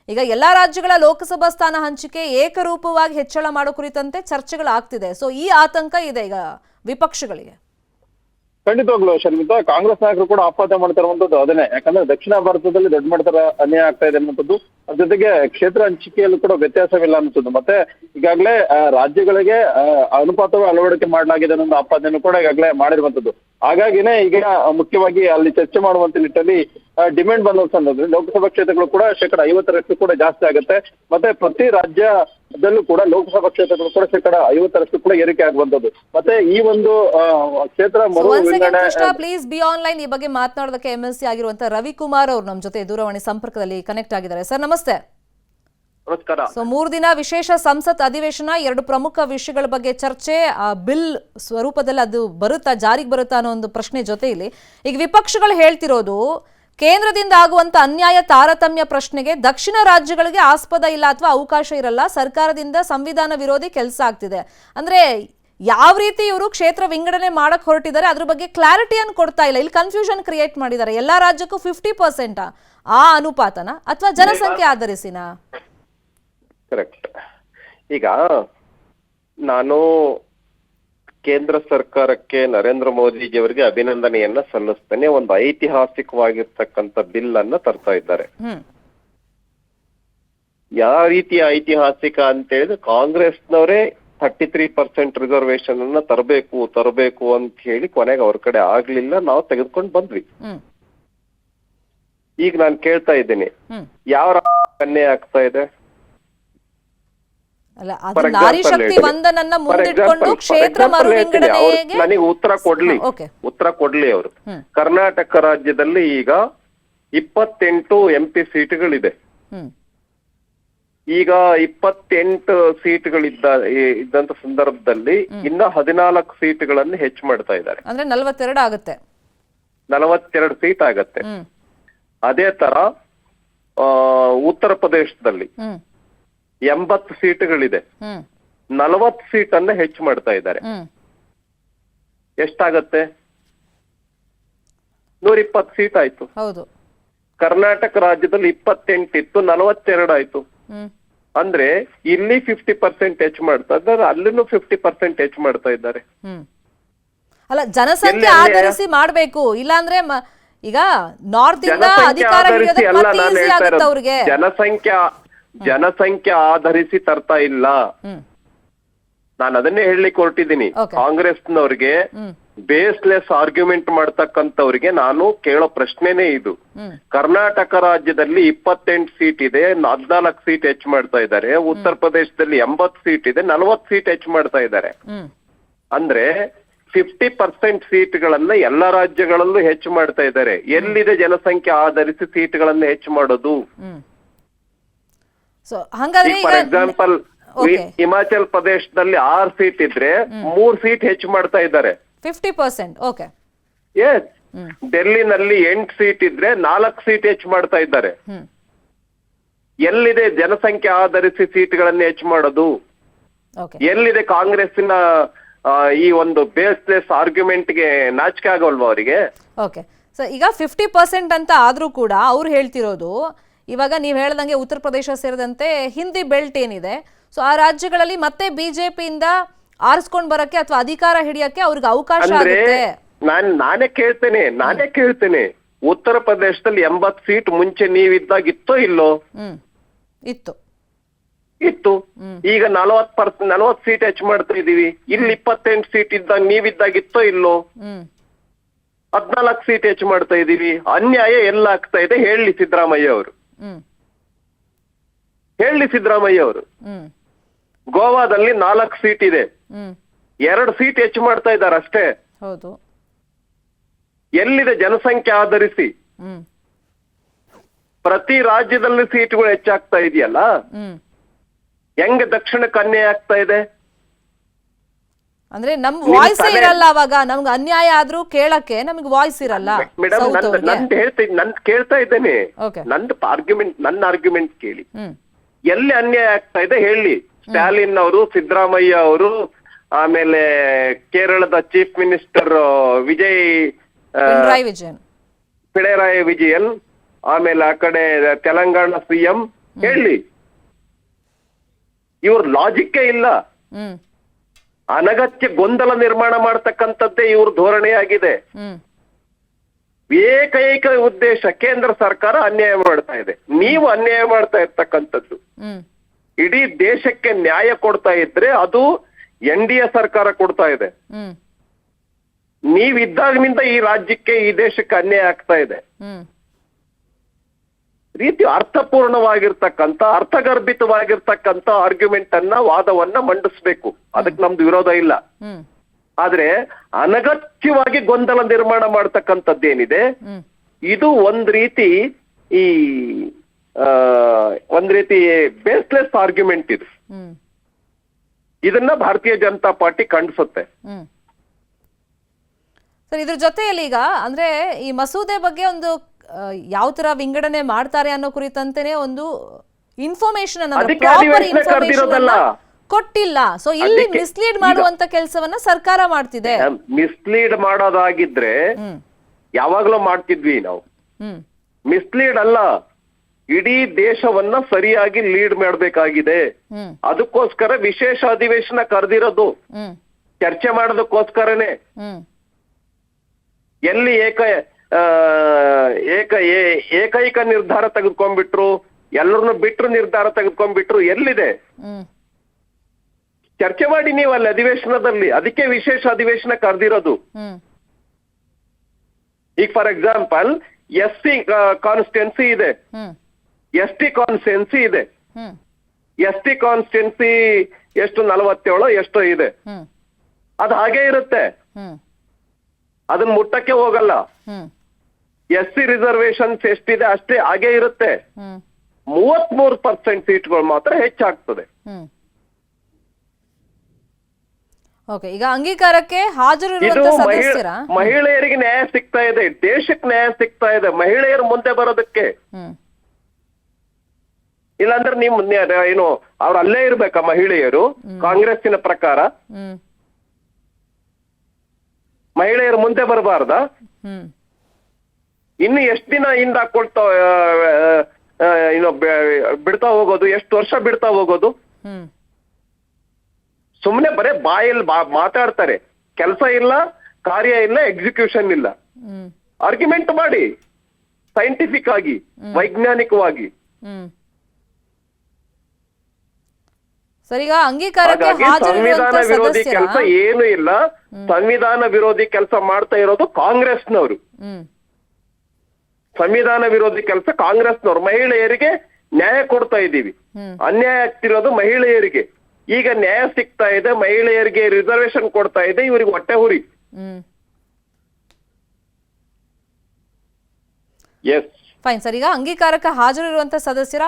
ಈಗ ಎಲ್ಲಾ ರಾಜ್ಯಗಳ ಲೋಕಸಭಾ ಸ್ಥಾನ ಹಂಚಿಕೆ ಏಕರೂಪವಾಗಿ ಹೆಚ್ಚಳ ಮಾಡೋ ಕುರಿತಂತೆ ಚರ್ಚೆಗಳಾಗ್ತಿದೆ. ಸೊ ಈ ಆತಂಕ ಇದೆ ಈಗ ವಿಪಕ್ಷಗಳಿಗೆ. ಖಂಡಿತವಾಗ್ಲು ಶರ್ಮಿತಾ, ಕಾಂಗ್ರೆಸ್ ನಾಯಕರು ಕೂಡ ಆಪಾದನೆ ಮಾಡ್ತಾ ಇರುವಂತದ್ದು ಅದನ್ನೇ. ಯಾಕಂದ್ರೆ ದಕ್ಷಿಣ ಭಾರತದಲ್ಲಿ ದೊಡ್ಡ ಮಟ್ಟದ ಅನ್ಯಾಯ ಆಗ್ತಾ ಇದೆ ಅನ್ನುವಂಥದ್ದು, ಅದ್ರ ಜೊತೆಗೆ ಕ್ಷೇತ್ರ ಹಂಚಿಕೆಯಲ್ಲೂ ಕೂಡ ವ್ಯತ್ಯಾಸವಿಲ್ಲ ಅನ್ನುವಂಥದ್ದು, ಮತ್ತೆ ಈಗಾಗಲೇ ರಾಜ್ಯಗಳಿಗೆ ಅನುಪಾತವೇ ಅಳವಡಿಕೆ ಮಾಡಲಾಗಿದೆ ಅನ್ನೋ ಆಪಾದನೆ ಕೂಡ ಈಗಾಗಲೇ ಮಾಡಿರುವಂತದ್ದು. ಹಾಗಾಗಿನೇ ಈಗ ಮುಖ್ಯವಾಗಿ ಅಲ್ಲಿ ಚರ್ಚೆ ಮಾಡುವಂತ ನಿಟ್ಟಿನಲ್ಲಿ ಡಿಮ್ಯಾಂಡ್ ಬಂದ್ರೆ ಲೋಕಸಭಾ ಕ್ಷೇತ್ರಗಳು ಕೂಡ 50% ಕೂಡ ಜಾಸ್ತಿ ಆಗುತ್ತೆ. ಮತ್ತೆ ಪ್ರತಿ ರಾಜ್ಯದಲ್ಲೂ ಕೂಡ ಲೋಕಸಭಾ ಕ್ಷೇತ್ರಗಳು ಕೂಡ 50% ಕೂಡ ಏರಿಕೆ ಆಗುವಂತದ್ದು. ಮತ್ತೆ ಈ ಒಂದು ಕ್ಷೇತ್ರ ಮರು ಪ್ಲೀಸ್ ಬಿ ಆನ್ಲೈನ್ ಈ ಬಗ್ಗೆ ಮಾತನಾಡೋದಕ್ಕೆ ಎಂಎಲ್ಸಿ ಆಗಿರುವಂತಹ ರವಿಕುಮಾರ್ ಅವರು ನಮ್ಮ ಜೊತೆ ದೂರವಾಣಿ ಸಂಪರ್ಕದಲ್ಲಿ ಕನೆಕ್ಟ್ ಆಗಿದ್ದಾರೆ. ಸರ್ ನಮಸ್ತೆ. ನಮಸ್ಕಾರ. ಸೊ 3 ದಿನ ವಿಶೇಷ ಸಂಸತ್ ಅಧಿವೇಶನ, 2 ಪ್ರಮುಖ ವಿಷಯಗಳ ಬಗ್ಗೆ ಚರ್ಚೆ, ಬಿಲ್ ಸ್ವರೂಪದಲ್ಲಿ ಅದು ಬರುತ್ತಾ, ಜಾರಿಗೆ ಬರುತ್ತಾ ಅನ್ನೋ ಒಂದು ಪ್ರಶ್ನೆ ಜೊತೆಯಲ್ಲಿ ಈಗ ವಿಪಕ್ಷಗಳು ಹೇಳ್ತಿರೋದು ಕೇಂದ್ರದಿಂದ ಆಗುವಂತ ಅನ್ಯಾಯ ತಾರತಮ್ಯ ಪ್ರಶ್ನೆಗೆ ದಕ್ಷಿಣ ರಾಜ್ಯಗಳಿಗೆ ಆಸ್ಪದ ಇಲ್ಲ ಅಥವಾ ಅವಕಾಶ ಇರಲ್ಲ, ಸರ್ಕಾರದಿಂದ ಸಂವಿಧಾನ ವಿರೋಧಿ ಕೆಲಸ ಆಗ್ತಿದೆ. ಅಂದ್ರೆ ಯಾವ ರೀತಿ ಇವರು ಕ್ಷೇತ್ರ ವಿಂಗಡಣೆ ಮಾಡಕ್ ಹೊರಟಿದ್ದಾರೆ ಅದ್ರ ಬಗ್ಗೆ ಕ್ಲಾರಿಟಿಯನ್ನು ಕೊಡ್ತಾ ಇಲ್ಲ. ಇಲ್ಲಿ ಕನ್ಫ್ಯೂಷನ್ ಕ್ರಿಯೇಟ್ ಮಾಡಿದ್ದಾರೆ. ಎಲ್ಲಾ ರಾಜ್ಯಕ್ಕೂ 50% ಆ ಅನುಪಾತನ ಅಥವಾ ಜನಸಂಖ್ಯೆ ಆಧರಿಸಿನ? ಕರೆಕ್ಟ್. ಈಗ ನಾನು ಕೇಂದ್ರ ಸರ್ಕಾರಕ್ಕೆ ನರೇಂದ್ರ ಮೋದಿಜಿಯವರಿಗೆ ಅಭಿನಂದನೆಯನ್ನ ಸಲ್ಲಿಸ್ತೇನೆ. ಒಂದು ಐತಿಹಾಸಿಕವಾಗಿರ್ತಕ್ಕಂಥ ಬಿಲ್ ಅನ್ನ ತರ್ತಾ ಇದ್ದಾರೆ. ಯಾವ ರೀತಿಯ ಐತಿಹಾಸಿಕ ಅಂತ ಹೇಳಿದ್ರೆ ಕಾಂಗ್ರೆಸ್ನವರೇ 33% ರಿಸರ್ವೇಶನ್ ಅನ್ನ ತರಬೇಕು ಅಂತ ಹೇಳಿ ಕೊನೆಗೆ ಅವ್ರ ಕಡೆ ಆಗ್ಲಿಲ್ಲ, ನಾವು ತೆಗೆದುಕೊಂಡು ಬಂದ್ವಿ. ಈಗ ನಾನು ಕೇಳ್ತಾ ಇದ್ದೀನಿ, ಯಾವ ಅನ್ಯಾಯ ಆಗ್ತಾ ಇದೆ? ನಾರಿಶಕ್ತಿ ವಂದನನ್ನ ಮುಂದಿಟ್ಕೊಂಡು ಕ್ಷೇತ್ರ ಮರು ವಿಂಗಡಣೆಗೆ ನನಗೆ ಉತ್ತರ ಕೊಡ್ಲಿ ಅವರು. ಕರ್ನಾಟಕ ರಾಜ್ಯದಲ್ಲಿ ಈಗ 28 MP ಸೀಟ್ಗಳಿದೆ. ಈಗ 28 ಸೀಟ್ಗಳಿದ್ದಂತ ಸಂದರ್ಭದಲ್ಲಿ ಇನ್ನ 14 ಸೀಟ್ಗಳನ್ನು ಹೆಚ್ಚು ಮಾಡ್ತಾ ಇದ್ದಾರೆ. ಅಂದ್ರೆ 42 ಆಗುತ್ತೆ. 42 ಸೀಟ್ ಆಗತ್ತೆ. ಅದೇ ತರ ಉತ್ತರ ಪ್ರದೇಶದಲ್ಲಿ 80 ಸೀಟ್ಗಳಿದೆ. 40 ಸೀಟನ್ನ ಹೆಚ್ಚು ಮಾಡ್ತಾ ಇದ್ದಾರೆ. ಎಷ್ಟಾಗತ್ತೆ? 120 ಸೀಟ್ ಆಯ್ತು. ಹೌದು. ಕರ್ನಾಟಕ ರಾಜ್ಯದಲ್ಲಿ 28 ಇತ್ತು, 42 ಆಯ್ತು. ಅಂದ್ರೆ ಇಲ್ಲಿ 50% ಹೆಚ್ಚು ಮಾಡ್ತಾ ಇದ್ದಾರೆ, ಅಲ್ಲಿನೂ 50% ಹೆಚ್ಚು ಮಾಡ್ತಾ ಇದ್ದಾರೆ. ಅಲ್ಲ, ಜನಸಂಖ್ಯೆ ಆಧರಿಸಿ ಮಾಡ್ಬೇಕು, ಇಲ್ಲಾಂದ್ರೆ ಈಗ ನಾರ್ತ್ ಇಂದ ಅಧಿಕಾರ ಹಿಡಿಯೋದಕ್ಕೆ ಮತ್ತೆ ಈಸಿ ಆಗುತ್ತೆ ಅವ್ರಿಗೆ. ಜನಸಂಖ್ಯೆ ಆಧರಿಸಿ ತರ್ತಾ ಇಲ್ಲ. ನಾನು ಅದನ್ನೇ ಹೇಳಲಿಕ್ಕೆ ಹೊರಟಿದ್ದೀನಿ. ಕಾಂಗ್ರೆಸ್ನವ್ರಿಗೆ ಬೇಸ್ಲೆಸ್ ಆರ್ಗ್ಯುಮೆಂಟ್ ಮಾಡ್ತಕ್ಕಂಥವ್ರಿಗೆ ನಾನು ಕೇಳೋ ಪ್ರಶ್ನೆನೇ ಇದು. ಕರ್ನಾಟಕ ರಾಜ್ಯದಲ್ಲಿ 28 ಸೀಟ್ ಇದೆ, 14 ಸೀಟ್ ಹೆಚ್ಚು ಮಾಡ್ತಾ ಇದ್ದಾರೆ. ಉತ್ತರ ಪ್ರದೇಶದಲ್ಲಿ 80 ಸೀಟ್ ಇದೆ, 40 ಸೀಟ್ ಹೆಚ್ಚು ಮಾಡ್ತಾ ಇದ್ದಾರೆ. ಅಂದ್ರೆ 50% ಸೀಟ್ಗಳನ್ನ ಎಲ್ಲ ರಾಜ್ಯಗಳಲ್ಲೂ ಹೆಚ್ಚು ಮಾಡ್ತಾ ಇದ್ದಾರೆ. ಎಲ್ಲಿದೆ ಜನಸಂಖ್ಯೆ ಆಧರಿಸಿ ಸೀಟ್ಗಳನ್ನ ಹೆಚ್ಚು ಮಾಡೋದು? ಫಾರ್ ಎಕ್ಸಾಂಪಲ್, ಹಿಮಾಚಲ್ ಪ್ರದೇಶದಲ್ಲಿ 6 ಸೀಟ್ ಇದ್ರೆ 3 ಸೀಟ್ ಹೆಚ್ಚು ಮಾಡ್ತಾ ಇದ್ದಾರೆ, 50%. ಓಕೆ. ಎಸ್. ಡೆಲ್ಲಿನಲ್ಲಿ 8 ಸೀಟ್ ಇದ್ರೆ 4 ಸೀಟ್ ಹೆಚ್ಚು ಮಾಡ್ತಾ ಇದ್ದಾರೆ. ಎಲ್ಲಿದೆ ಜನಸಂಖ್ಯೆ ಆಧರಿಸಿ ಸೀಟ್ಗಳನ್ನ ಹೆಚ್ಚು ಮಾಡೋದು? ಎಲ್ಲಿದೆ ಕಾಂಗ್ರೆಸ್ಸಿನ ಈ ಒಂದು ಬೇಸ್ಲೆಸ್ ಆರ್ಗ್ಯುಮೆಂಟ್ಗೆ ನಾಚಿಕೆ ಆಗೋಲ್ವಾ ಅವರಿಗೆ? ಓಕೆ. ಸೊ ಈಗ 50% ಅಂತ ಆದ್ರೂ ಕೂಡ ಅವ್ರು ಹೇಳ್ತಿರೋದು, ಇವಾಗ ನೀವು ಹೇಳ್ದಂಗೆ ಉತ್ತರ ಪ್ರದೇಶ ಸೇರಿದಂತೆ ಹಿಂದಿ ಬೆಲ್ಟ್ ಏನಿದೆ, ಸೊ ಆ ರಾಜ್ಯಗಳಲ್ಲಿ ಮತ್ತೆ ಬಿಜೆಪಿಯಿಂದ ಆರಿಸ್ಕೊಂಡ್ ಬರಕ್ಕೆ ಅಥವಾ ಅಧಿಕಾರ ಹಿಡಿಯಕ್ಕೆ ಅವ್ರಿಗೆ ಅವಕಾಶ ಆಗುತ್ತೆ. ನಾನೇ ಕೇಳ್ತೇನೆ, ಉತ್ತರ ಪ್ರದೇಶದಲ್ಲಿ 80 ಸೀಟ್ ಮುಂಚೆ ನೀವಿದ್ದಾಗ ಇತ್ತೋ ಇಲ್ಲೋ? ಇತ್ತು. ಈಗ 40 ಸೀಟ್ ಹೆಚ್ಚು ಮಾಡ್ತಾ ಇದೀವಿ. ಇಲ್ಲಿ 28 ಸೀಟ್ ಇದ್ದಾಗ ನೀವಿದ್ದಾಗ ಇತ್ತೋ ಇಲ್ಲೋ? 14 ಸೀಟ್ ಹೆಚ್ಚು ಮಾಡ್ತಾ ಇದೀವಿ. ಅನ್ಯಾಯ ಎಲ್ಲ ಆಗ್ತಾ ಇದೆ ಹೇಳಿ ಸಿದ್ದರಾಮಯ್ಯ ಅವರು. ಗೋವಾದಲ್ಲಿ 4 ಸೀಟ್ ಇದೆ, 2 ಸೀಟ್ ಹೆಚ್ಚು ಮಾಡ್ತಾ ಇದ್ದಾರೆ ಅಷ್ಟೇ. ಎಲ್ಲಿದೆ ಜನಸಂಖ್ಯೆ ಆಧರಿಸಿ? ಪ್ರತಿ ರಾಜ್ಯದಲ್ಲಿ ಸೀಟ್ಗಳು ಹೆಚ್ಚಾಗ್ತಾ ಇದೆಯಲ್ಲ, ಹೆಂಗೆ ದಕ್ಷಿಣಕ್ಕೆ ಅನ್ಯಾಯ ಆಗ್ತಾ ಇದೆ? ಅಂದ್ರೆ ನಮ್ ವಾಯ್ಸ್ ಇರಲ್ಲ, ಅವಾಗ ನಮ್ಗೆ ಅನ್ಯಾಯ ಆದ್ರೂ ಕೇಳಕ್ಕೆ ನಮ್ಗೆ ವಾಯ್ಸ್ ಇರಲ್ಲ. ಮೇಡಮ್, ನಂದು ಕೇಳ್ತಾ ಇದ್ದೇನೆ, ನನ್ನ ಆರ್ಗ್ಯುಮೆಂಟ್ ಕೇಳಿ. ಎಲ್ಲಿ ಅನ್ಯಾಯ ಆಗ್ತಾ ಇದೆ ಹೇಳಿ. ಸ್ಟಾಲಿನ್ ಅವರು, ಸಿದ್ದರಾಮಯ್ಯ ಅವರು, ಆಮೇಲೆ ಕೇರಳದ ಚೀಫ್ ಮಿನಿಸ್ಟರ್ ಪಿಣರಾಯಿ ವಿಜಯನ್, ಆಮೇಲೆ ಆ ಕಡೆ ತೆಲಂಗಾಣ ಸಿಎಂ ಹೇಳಿ. ಇವ್ರ ಲಾಜಿಕ್ಕೇ ಇಲ್ಲ. ಅನಗತ್ಯ ಗೊಂದಲ ನಿರ್ಮಾಣ ಮಾಡ್ತಕ್ಕಂಥದ್ದೇ ಇವ್ರ ಧೋರಣೆಯಾಗಿದೆ. ಏಕೈಕ ಉದ್ದೇಶ, ಕೇಂದ್ರ ಸರ್ಕಾರ ಅನ್ಯಾಯ ಮಾಡ್ತಾ ಇದೆ, ನೀವು ಅನ್ಯಾಯ ಮಾಡ್ತಾ ಇರ್ತಕ್ಕಂಥದ್ದು. ಇಡೀ ದೇಶಕ್ಕೆ ನ್ಯಾಯ ಕೊಡ್ತಾ ಇದ್ರೆ ಅದು NDA ಸರ್ಕಾರ ಕೊಡ್ತಾ ಇದೆ. ನೀವಿದ್ದಾಗಿನಿಂದ ಈ ರಾಜ್ಯಕ್ಕೆ, ಈ ದೇಶಕ್ಕೆ ಅನ್ಯಾಯ ಆಗ್ತಾ ಇದೆ. ರೀತಿ ಅರ್ಥಪೂರ್ಣವಾಗಿರ್ತಕ್ಕಂಥ, ಅರ್ಥಗರ್ಭಿತವಾಗಿರ್ತಕ್ಕಂಥ ಆರ್ಗ್ಯುಮೆಂಟ್ ಅನ್ನ, ವಾದವನ್ನ ಮಂಡಿಸ್ಬೇಕು. ಅದಕ್ಕೆ ನಮ್ದು ವಿರೋಧ ಇಲ್ಲ. ಆದ್ರೆ ಅನಗತ್ಯವಾಗಿ ಗೊಂದಲ ನಿರ್ಮಾಣ ಮಾಡ್ತಕ್ಕಂಥದ್ದೇನಿದೆ, ಇದು ಒಂದ್ ರೀತಿ ಬೇಸ್ಲೆಸ್ ಆರ್ಗ್ಯುಮೆಂಟ್ ಇದು. ಇದನ್ನ ಭಾರತೀಯ ಜನತಾ ಪಾರ್ಟಿ ಖಂಡಿಸುತ್ತೆ. ಸರ್, ಇದ್ರ ಜೊತೆಯಲ್ಲಿ ಈಗ ಅಂದ್ರೆ ಈ ಮಸೂದೆ ಬಗ್ಗೆ ಒಂದು ಯಾವ ತರ ವಿಂಗಡಣೆ ಮಾಡ್ತಾರೆ ಅನ್ನೋ ಕುರಿತಂತೆನೆ ಒಂದು ಇನ್ಫಾರ್ಮೇಶನ್ ಕೊಟ್ಟಿಲ್ಲ. ಸೊ ಇಲ್ಲಿ ಮಿಸ್ಲೀಡ್ ಮಾಡುವಂತ ಕೆಲಸವನ್ನ ಸರ್ಕಾರ ಮಾಡ್ತಿದೆ. ಮಿಸ್ಲೀಡ್ ಮಾಡೋದಾಗಿದ್ರೆ ಯಾವಾಗ್ಲೂ ಮಾಡ್ತಿದ್ವಿ ನಾವು. ಮಿಸ್ಲೀಡ್ ಅಲ್ಲ, ಇಡೀ ದೇಶವನ್ನ ಸರಿಯಾಗಿ ಲೀಡ್ ಮಾಡಬೇಕಾಗಿದೆ. ಅದಕ್ಕೋಸ್ಕರ ವಿಶೇಷ ಅಧಿವೇಶನ ಕರೆದಿರೋದು, ಚರ್ಚೆ ಮಾಡೋದಕ್ಕೋಸ್ಕರನೇ. ಎಲ್ಲಿ ಏಕೈಕ ನಿರ್ಧಾರ ತೆಗೆದುಕೊಂಡ್ಬಿಟ್ರು, ಎಲ್ಲರನ್ನು ಬಿಟ್ರು ನಿರ್ಧಾರ ತೆಗೆದುಕೊಂಡ್ಬಿಟ್ರು, ಎಲ್ಲಿದೆ? ಚರ್ಚೆ ಮಾಡಿ ನೀವು ಅಲ್ಲಿ ಅಧಿವೇಶನದಲ್ಲಿ. ಅದಕ್ಕೆ ವಿಶೇಷ ಅಧಿವೇಶನ ಕರೆದಿರೋದು. ಈಗ ಫಾರ್ ಎಕ್ಸಾಂಪಲ್ SC ಕಾನ್ಸ್ಟಿಟ್ಯೂನ್ಸಿ ಇದೆ, ST ಕಾನ್ಸ್ಟಿಟ್ಯೂನ್ಸಿ ಇದೆ. ST ಕಾನ್ಸ್ಟಿಟ್ಯೂನ್ಸಿ ಎಷ್ಟು 47 ಎಷ್ಟೋ ಇದೆ. ಅದು ಹಾಗೆ ಇರುತ್ತೆ, ಅದನ್ನ ಮುಟ್ಟಕ್ಕೆ ಹೋಗಲ್ಲ. SC ರಿಸರ್ವೇಶನ್ಸ್ ಎಷ್ಟಿದೆ ಅಷ್ಟೇ ಹಾಗೆ ಇರುತ್ತೆ. 33% ಸೀಟ್ಗಳು ಮಾತ್ರ ಹೆಚ್ಚಾಗ್ತದೆ. ಈಗ ಅಂಗೀಕಾರಕ್ಕೆ ಹಾಜರಿರುವಂತ ಸದಸ್ಯರ ಮಹಿಳೆಯರಿಗೆ ನ್ಯಾಯ ಸಿಗ್ತಾ ಇದೆ, ದೇಶಕ್ಕೆ ನ್ಯಾಯ ಸಿಗ್ತಾ ಇದೆ. ಮಹಿಳೆಯರು ಮುಂದೆ ಬರೋದಕ್ಕೆ, ಇಲ್ಲಾಂದ್ರೆ ನೀವು ಏನು ಅವ್ರು ಅಲ್ಲೇ ಇರ್ಬೇಕಾ ಮಹಿಳೆಯರು? ಕಾಂಗ್ರೆಸ್ಸಿನ ಪ್ರಕಾರ ಮಹಿಳೆಯರು ಮುಂದೆ ಬರಬಾರ್ದ? ಇನ್ನು ಎಷ್ಟು ದಿನ ಹಿಂದೆ ಹಾಕೊಳ್ತಾ ಬಿಡ್ತಾ ಹೋಗೋದು, ಎಷ್ಟು ವರ್ಷ ಬಿಡ್ತಾ ಹೋಗೋದು? ಸುಮ್ಮನೆ ಬರೇ ಬಾಯಲ್ಲಿ ಮಾತಾಡ್ತಾರೆ, ಕೆಲಸ ಇಲ್ಲ, ಕಾರ್ಯ ಇಲ್ಲ, ಎಕ್ಸಿಕ್ಯೂಷನ್ ಇಲ್ಲ. ಆರ್ಗ್ಯುಮೆಂಟ್ ಮಾಡಿ ಸೈಂಟಿಫಿಕ್ ಆಗಿ, ವೈಜ್ಞಾನಿಕವಾಗಿ. ಸರ್, ಈಗ ಅಂಗೀಕಾರಕ್ಕೆ ಸಂವಿಧಾನ ವಿರೋಧಿ ಕೆಲಸ ಏನು ಇಲ್ಲ. ಸಂವಿಧಾನ ವಿರೋಧಿ ಕೆಲಸ ಮಾಡ್ತಾ ಇರೋದು ಕಾಂಗ್ರೆಸ್ನವರು. ಸಂವಿಧಾನ ವಿರೋಧಿ ಕೆಲಸ ಕಾಂಗ್ರೆಸ್ನವ್ರು. ಮಹಿಳೆಯರಿಗೆ ನ್ಯಾಯ ಕೊಡ್ತಾ ಇದ್ದೀವಿ, ಅನ್ಯಾಯ ಆಗ್ತಿರೋದು ಮಹಿಳೆಯರಿಗೆ. ಈಗ ನ್ಯಾಯ ಸಿಗ್ತಾ ಇದೆ, ಮಹಿಳೆಯರಿಗೆ ರಿಸರ್ವೇಶನ್ ಕೊಡ್ತಾ ಇದೆ, ಇವರಿಗೆ ಹೊಟ್ಟೆ ಹುರಿ. S fine sir. ಈಗ ಅಂಗೀಕಾರಕ್ಕೆ ಹಾಜರಿರುವಂತ ಸದಸ್ಯರ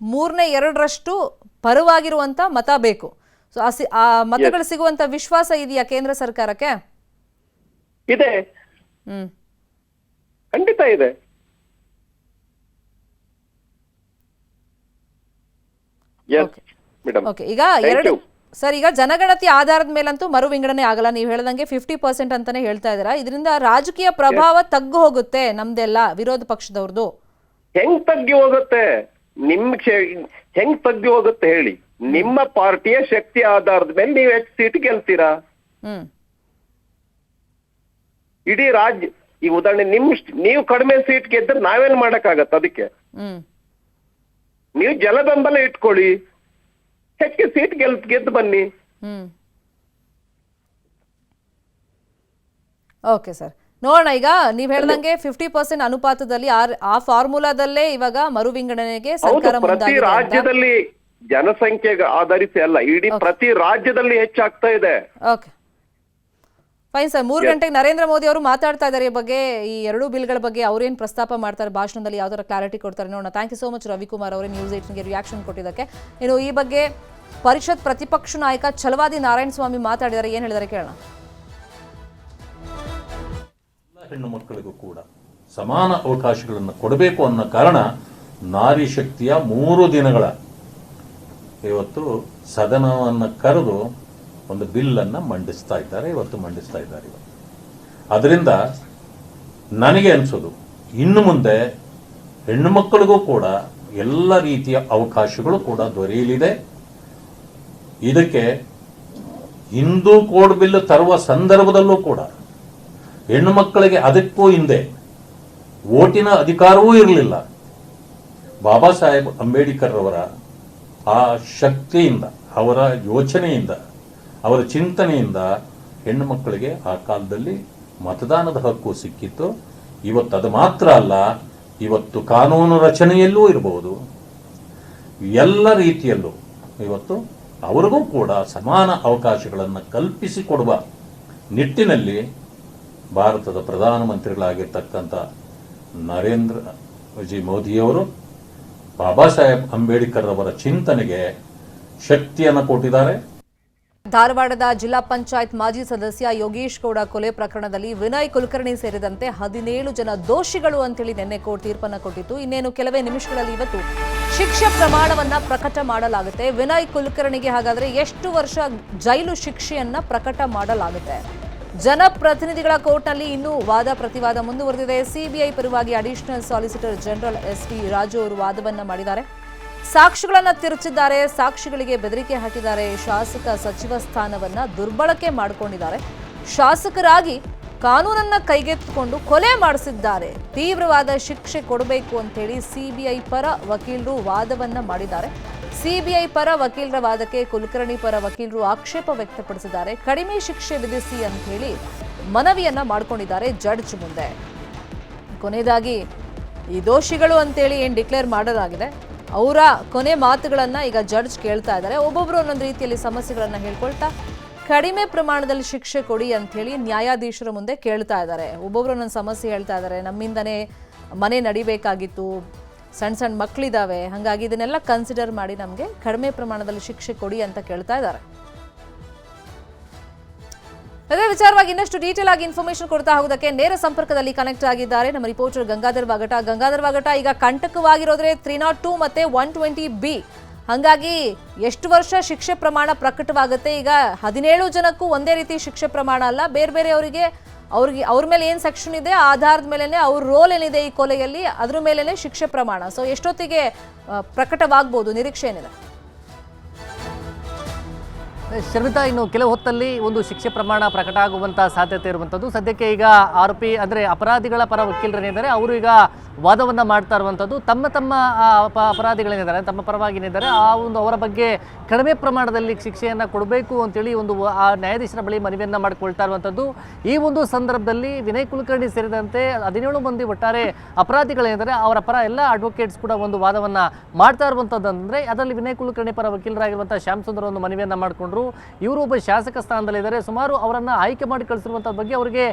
2/3 ಪರವಾಗಿರುವಂತ ಮತ ಬೇಕು. ಸೊ ಆ ಮತಗಳು ಸಿಗುವಂತ ವಿಶ್ವಾಸ ಇದೆಯಾ ಕೇಂದ್ರ ಸರ್ಕಾರಕ್ಕೆ? ಇದೆ, ಖಂಡಿತ ಇದೆ. ಓಕೆ, ಈಗ ಈಗ ಜನಗಣತಿ ಆಧಾರದ ಮೇಲಂತೂ ಮರು ವಿಂಗಡಣೆ ಆಗಲ್ಲ. ನೀವು ಹೇಳ್ದಂಗೆ 50% ಅಂತಾನೆ ಹೇಳ್ತಾ ಇದ್ದೀರಾ. ಇದರಿಂದ ರಾಜಕೀಯ ಪ್ರಭಾವ ತಗ್ಗು ಹೋಗುತ್ತೆ ನಮ್ದೆಲ್ಲ ವಿರೋಧ ಪಕ್ಷದವ್ರದ್ದು. ಹೆಂಗ್ ತಗ್ಗಿ ಹೋಗುತ್ತೆ? ಹೆಂಗ್ ತಗ್ಗಿ ಹೋಗುತ್ತೆ ಹೇಳಿ? ನಿಮ್ಮ ಪಾರ್ಟಿಯ ಶಕ್ತಿ ಆಧಾರದ ಮೇಲೆ ನೀವು ಎಷ್ಟು ಸೀಟ್ ಗೆಲ್ತೀರಾ? ಇಡೀ ರಾಜ್ಯ, ಈ ಉದಾಹರಣೆ ನೀವು ಕಡಿಮೆ ಸೀಟ್ ಗೆದ್ರೆ ನಾವೇನ್ ಮಾಡಕ್ಕಾಗತ್ತ? ಅದಕ್ಕೆ ನೀವು ಜಲಬೆಂಬಲ ಇಟ್ಕೊಳ್ಳಿ, ಹೆಚ್ಚು ಸೀಟ್ ಗೆದ್ದು ಬನ್ನಿ. ಓಕೆ ಸರ್, ನೋಡೋಣ. ಈಗ ನೀವ್ ಹೇಳ್ದಂಗೆ 50% ಅನುಪಾತದಲ್ಲಿ ಆ ಫಾರ್ಮುಲಾದಲ್ಲೇ ಇವಾಗ ಮರು ವಿಂಗಡಣೆಗೆ ಸರ್ಕಾರ ಪ್ರತಿ ರಾಜ್ಯದಲ್ಲಿ ಜನಸಂಖ್ಯೆಗೆ ಆಧರಿಸಿ ಅಲ್ಲ, ಇಡೀ ಪ್ರತಿ ರಾಜ್ಯದಲ್ಲಿ ಹೆಚ್ಚಾಗ್ತಾ ಇದೆ. Okay fine sir. 3 ಗಂಟೆಗೆ ನರೇಂದ್ರ ಮೋದಿ ಅವರು ಮಾತಾಡ್ತಾ ಇದ್ದಾರೆ ಈ ಬಗ್ಗೆ, ಈ 2 ಬಿಲ್ಗಳ ಬಗ್ಗೆ ಅವ್ರೇನ್ ಪ್ರಸ್ತಾಪ ಮಾಡ್ತಾರೆ ಭಾಷಣದಲ್ಲಿ, ಯಾವ ತರ ಕ್ಲಾರಿಟಿ ಕೊಡ್ತಾರೆ ನೋಡೋಣ. Thank you so much Ravikumar ಅವರೇ ನ್ಯೂಸ್ 18ಗೆ ರಿಯಾಕ್ಷನ್ ಕೊಟ್ಟಿದ್ದಕ್ಕೆ. ಇನ್ನು ಈ ಬಗ್ಗೆ ಪರಿಷತ್ ಪ್ರತಿಪಕ್ಷ ನಾಯಕ ಛಲವಾದಿ ನಾರಾಯಣ ಸ್ವಾಮಿ ಮಾತಾಡಿದ್ದಾರೆ, ಏನ್ ಹೇಳಿದ್ದಾರೆ ಕೇಳೋಣ. ಹೆಣ್ಣು ಮಕ್ಕಳಿಗೂ ಕೂಡ ಸಮಾನ ಅವಕಾಶಗಳನ್ನು ಕೊಡಬೇಕು ಅನ್ನೋ ಕಾರಣ ನಾರಿ ಶಕ್ತಿಯ 3 ದಿನಗಳ ಇವತ್ತು ಸದನವನ್ನು ಕರೆದು ಒಂದು ಬಿಲ್ ಅನ್ನ ಮಂಡಿಸ್ತಾ ಇದ್ದಾರೆ. ಅದರಿಂದ ನನಗೆ ಅನಿಸೋದು, ಇನ್ನು ಮುಂದೆ ಹೆಣ್ಣು ಮಕ್ಕಳಿಗೂ ಕೂಡ ಎಲ್ಲ ರೀತಿಯ ಅವಕಾಶಗಳು ಕೂಡ ದೊರೆಯಲಿದೆ. ಇದಕ್ಕೆ ಹಿಂದೂ ಕೋಡ್ ಬಿಲ್ ತರುವ ಸಂದರ್ಭದಲ್ಲೂ ಕೂಡ ಹೆಣ್ಣು ಮಕ್ಕಳಿಗೆ ಅದಕ್ಕೂ ಹಿಂದೆ ವೋಟಿನ ಅಧಿಕಾರವೂ ಇರಲಿಲ್ಲ. ಬಾಬಾ ಸಾಹೇಬ್ ಅಂಬೇಡ್ಕರ್ ಅವರ ಆ ಶಕ್ತಿಯಿಂದ, ಅವರ ಯೋಚನೆಯಿಂದ, ಅವರ ಚಿಂತನೆಯಿಂದ ಹೆಣ್ಣು ಮಕ್ಕಳಿಗೆ ಆ ಕಾಲದಲ್ಲಿ ಮತದಾನದ ಹಕ್ಕು ಸಿಕ್ಕಿತ್ತು. ಇವತ್ತು ಅದು ಮಾತ್ರ ಅಲ್ಲ, ಇವತ್ತು ಕಾನೂನು ರಚನೆಯಲ್ಲೂ ಇರಬಹುದು, ಎಲ್ಲ ರೀತಿಯಲ್ಲೂ ಇವತ್ತು ಅವರಿಗೂ ಕೂಡ ಸಮಾನ ಅವಕಾಶಗಳನ್ನು ಕಲ್ಪಿಸಿಕೊಡುವ ನಿಟ್ಟಿನಲ್ಲಿ ಭಾರತದ ಪ್ರಧಾನಮಂತ್ರಿಗಳಾಗಿರ್ತಕ್ಕಂಥ ನರೇಂದ್ರ ಮೋದಿಯವರು ಬಾಬಾ ಸಾಹೇಬ್ ಅಂಬೇಡ್ಕರ್ ಅವರ ಚಿಂತನೆಗೆ ಶಕ್ತಿಯನ್ನು ಕೊಟ್ಟಿದ್ದಾರೆ. ಧಾರವಾಡದ ಜಿಲ್ಲಾ ಪಂಚಾಯತ್ ಮಾಜಿ ಸದಸ್ಯ ಯೋಗೇಶ್ ಗೌಡ ಕೊಲೆ ಪ್ರಕರಣದಲ್ಲಿ ವಿನಯ್ ಕುಲಕರ್ಣಿ ಸೇರಿದಂತೆ 17 ಜನ ದೋಷಿಗಳು ಅಂತೇಳಿ ನಿನ್ನೆ ಕೋರ್ಟ್ ತೀರ್ಪನ್ನು ಕೊಟ್ಟಿತ್ತು. ಇನ್ನೇನು ಕೆಲವೇ ನಿಮಿಷಗಳಲ್ಲಿ ಇವತ್ತು ಶಿಕ್ಷೆ ಪ್ರಮಾಣವನ್ನ ಪ್ರಕಟ ಮಾಡಲಾಗುತ್ತೆ. ವಿನಯ್ ಕುಲಕರ್ಣಿಗೆ ಹಾಗಾದ್ರೆ ಎಷ್ಟು ವರ್ಷ ಜೈಲು ಶಿಕ್ಷೆಯನ್ನ ಪ್ರಕಟ ಮಾಡಲಾಗುತ್ತೆ? ಜನಪ್ರತಿನಿಧಿಗಳ ಕೋರ್ಟ್ನಲ್ಲಿ ಇನ್ನೂ ವಾದ ಪ್ರತಿವಾದ ಮುಂದುವರೆದಿದೆ. ಸಿಬಿಐ ಪರವಾಗಿ additional solicitor general ST. Raju ಅವರು ವಾದವನ್ನ ಮಾಡಿದ್ದಾರೆ. ಸಾಕ್ಷಿಗಳನ್ನ ತಿರುಚಿದ್ದಾರೆ, ಸಾಕ್ಷಿಗಳಿಗೆ ಬೆದರಿಕೆ ಹಾಕಿದ್ದಾರೆ, ಶಾಸಕ ಸಚಿವ ಸ್ಥಾನವನ್ನ ದುರ್ಬಳಕೆ ಮಾಡಿಕೊಂಡಿದ್ದಾರೆ, ಶಾಸಕರಾಗಿ ಕಾನೂನನ್ನ ಕೈಗೆತ್ತಿಕೊಂಡು ಕೊಲೆ ಮಾಡಿಸಿದ್ದಾರೆ, ತೀವ್ರವಾದ ಶಿಕ್ಷೆ ಕೊಡಬೇಕು ಅಂತೇಳಿ ಸಿಬಿಐ ಪರ ವಕೀಲರು ವಾದವನ್ನ ಮಾಡಿದ್ದಾರೆ. ಸಿಬಿಐ ಪರ ವಕೀಲರ ವಾದಕ್ಕೆ ಕುಲಕರ್ಣಿ ಪರ ವಕೀಲರು ಆಕ್ಷೇಪ ವ್ಯಕ್ತಪಡಿಸಿದ್ದಾರೆ. ಕಡಿಮೆ ಶಿಕ್ಷೆ ವಿಧಿಸಿ ಅಂತ ಹೇಳಿ ಮನವಿಯನ್ನ ಮಾಡಿಕೊಂಡಿದ್ದಾರೆ ಜಡ್ಜ್ ಮುಂದೆ. ಕೊನೆಯದಾಗಿ ಈ ದೋಷಿಗಳು ಅಂತೇಳಿ ಏನು ಡಿಕ್ಲೇರ್ ಮಾಡಲಾಗಿದೆ, ಅವರ ಕೊನೆ ಮಾತುಗಳನ್ನ ಈಗ ಜಡ್ಜ್ ಕೇಳ್ತಾ ಇದ್ದಾರೆ. ಒಬ್ಬೊಬ್ರು ಒಂದೊಂದು ರೀತಿಯಲ್ಲಿ ಸಮಸ್ಯೆಗಳನ್ನ ಹೇಳ್ಕೊಳ್ತಾ ಕಡಿಮೆ ಪ್ರಮಾಣದಲ್ಲಿ ಶಿಕ್ಷೆ ಕೊಡಿ ಅಂತ ಹೇಳಿ ನ್ಯಾಯಾಧೀಶರ ಮುಂದೆ ಕೇಳ್ತಾ ಇದ್ದಾರೆ. ಒಬ್ಬೊಬ್ರು ಒಂದೊಂದು ಸಮಸ್ಯೆ ಹೇಳ್ತಾ ಇದ್ದಾರೆ. ನಮ್ಮಿಂದನೇ ಮನೆ ನಡಿಬೇಕಾಗಿತ್ತು, ಸಣ್ಣ ಸಣ್ಣ ಮಕ್ಕಳಿದ್ದಾವೆ, ಹಾಗಾಗಿ ಇದನ್ನೆಲ್ಲ ಕನ್ಸಿಡರ್ ಮಾಡಿ ನಮಗೆ ಕಡಿಮೆ ಪ್ರಮಾಣದಲ್ಲಿ ಶಿಕ್ಷೆ ಕೊಡಿ ಅಂತ ಕೇಳ್ತಾ ಇದ್ದಾರೆ. ಅದೇ ವಿಚಾರವಾಗಿ ಇನ್ನಷ್ಟು ಡೀಟೇಲ್ ಆಗಿ ಇನ್ಫಾರ್ಮೇಶನ್ ಕೊಡ್ತಾ ಹೋಗೋದಕ್ಕೆ ನೇರ ಸಂಪರ್ಕದಲ್ಲಿ ಕನೆಕ್ಟ್ ಆಗಿದ್ದಾರೆ ನಮ್ಮ ರಿಪೋರ್ಟರ್ ಗಂಗಾಧರ್ ವಾಗಟ. ಗಂಗಾಧರ್ ವಾಗಟ, ಈಗ ಕಂಟಕವಾಗಿರೋದ್ರೆ 302 ಮತ್ತೆ 120B, ಹಾಗಾಗಿ ಎಷ್ಟು ವರ್ಷ ಶಿಕ್ಷೆ ಪ್ರಮಾಣ ಪ್ರಕಟವಾಗುತ್ತೆ? ಈಗ 17 ಜನಕ್ಕೂ ಒಂದೇ ರೀತಿ ಶಿಕ್ಷೆ ಪ್ರಮಾಣ ಅಲ್ಲ, ಬೇರೆ ಬೇರೆ ಅವರಿಗೆ ಅವ್ರ ಮೇಲೆ ಏನು ಸೆಕ್ಷನ್ ಇದೆ ಆಧಾರದ ಮೇಲೆನೆ ಅವ್ರ ರೋಲ್ ಏನಿದೆ ಈ ಕೊಲೆಯಲ್ಲಿ ಅದ್ರ ಮೇಲೆನೆ ಶಿಕ್ಷೆ ಪ್ರಮಾಣ. ಸೊ ಎಷ್ಟೊತ್ತಿಗೆ ಪ್ರಕಟವಾಗಬಹುದು, ನಿರೀಕ್ಷೆ ಏನಿದೆ? ಶರ್ಮಿತಾ, ಇನ್ನು ಕೆಲವು ಹೊತ್ತಲ್ಲಿ ಒಂದು ಶಿಕ್ಷೆ ಪ್ರಮಾಣ ಪ್ರಕಟ ಆಗುವಂಥ ಸಾಧ್ಯತೆ ಇರುವಂಥದ್ದು. ಸದ್ಯಕ್ಕೆ ಈಗ ಆರೋಪಿ ಅಂದರೆ ಅಪರಾಧಿಗಳ ಪರ ವಕೀಲರೇನಿದ್ದಾರೆ ಅವರು ಈಗ ವಾದವನ್ನು ಮಾಡ್ತಾ ಇರುವಂಥದ್ದು. ತಮ್ಮ ಅಪರಾಧಿಗಳೇನಿದ್ದಾರೆ, ತಮ್ಮ ಪರವಾಗಿನಿದ್ದಾರೆ, ಆ ಒಂದು ಅವರ ಬಗ್ಗೆ ಕಡಿಮೆ ಪ್ರಮಾಣದಲ್ಲಿ ಶಿಕ್ಷೆಯನ್ನು ಕೊಡಬೇಕು ಅಂತೇಳಿ ಒಂದು ಆ ನ್ಯಾಯಾಧೀಶರ ಬಳಿ ಮನವಿಯನ್ನು ಮಾಡಿಕೊಳ್ತಾ ಇರುವಂಥದ್ದು. ಈ ಒಂದು ಸಂದರ್ಭದಲ್ಲಿ ವಿನಯ್ ಕುಲಕರ್ಣಿ ಸೇರಿದಂತೆ 17 ಮಂದಿ ಒಟ್ಟಾರೆ ಅಪರಾಧಿಗಳೇನಿದ್ದಾರೆ ಅವರ ಪರ ಎಲ್ಲ ಅಡ್ವೊಕೇಟ್ಸ್ ಕೂಡ ಒಂದು ವಾದವನ್ನು ಮಾಡ್ತಾ ಇರುವಂಥದ್ದು. ಅಂದರೆ ಅದರಲ್ಲಿ ವಿನಯ್ ಕುಲಕರ್ಣಿ ಪರ ವಕೀಲರಾಗಿರುವಂಥ ಶ್ಯಾಮ್ ಸುಂದರ್ ಒಂದು ಮನವಿಯನ್ನು ಮಾಡಿಕೊಂಡ್ರು. ಇವರು ಒಬ್ಬ ಶಾಸಕ ಸ್ಥಾನದಲ್ಲಿದ್ದಾರೆ, ಸುಮಾರು ಅವರನ್ನು ಆಯ್ಕೆ ಮಾಡಿ ಕಳಿಸಿರುವಂಥ ಬಗ್ಗೆ ಅವರಿಗೆ